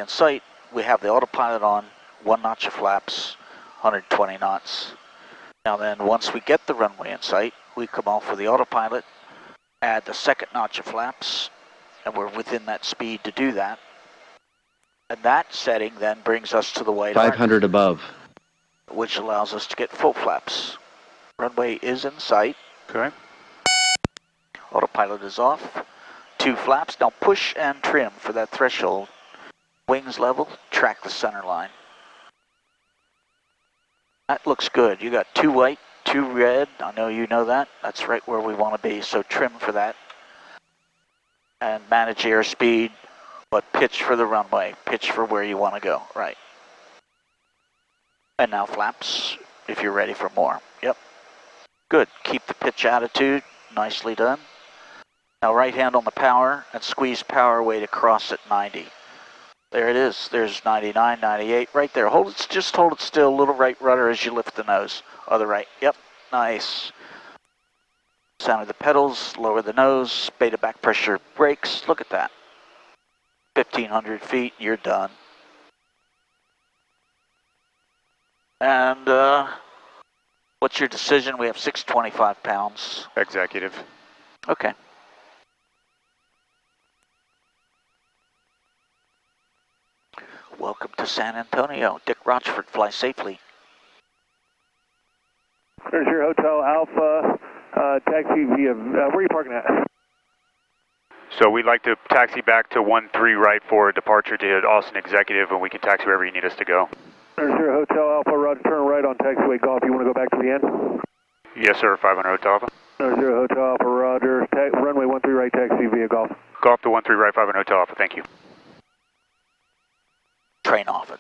runway in sight. We have the autopilot on, 1 notch of flaps, 120 knots. Now then, once we get the runway in sight, we come off with the autopilot, add the 2nd notch of flaps, and we're within that speed to do that. And that setting then brings us to the white 500 arc, above, which allows us to get full flaps. Runway is in sight. Okay. Autopilot is off. 2 flaps. Now push and trim for that threshold. Wings level, track the center line. That looks good. You got 2 white, 2 red. I know you know that. That's right where we want to be, so trim for that. And manage airspeed, but pitch for the runway. Pitch for where you want to go, right. And now flaps, if you're ready for more. Yep. Good. Keep the pitch attitude. Nicely done. Now right hand on the power and squeeze power weight across at 90. There it is. There's 99, 98. Right there. Hold it. Just hold it still. Little right rudder as you lift the nose. Other right. Yep. Nice. Sound of the pedals. Lower the nose. Beta back pressure brakes. Look at that. 1,500 feet. You're done. And what's your decision? We have 625 pounds. Executive. Okay. Welcome to San Antonio. Dick Rochfort, fly safely. There's your Hotel Alpha, taxi via, where are you parking at? So we'd like to taxi back to 13 right for departure to Austin Executive, and we can taxi wherever you need us to go. There's your Hotel Alpha, Roger, turn right on taxiway golf. You want to go back to the end? Yes, sir, 500 Hotel Alpha. There's your Hotel Alpha, Roger, runway 13 right, taxi via golf. Golf to 13 right, 500 Hotel Alpha, thank you. Train off it.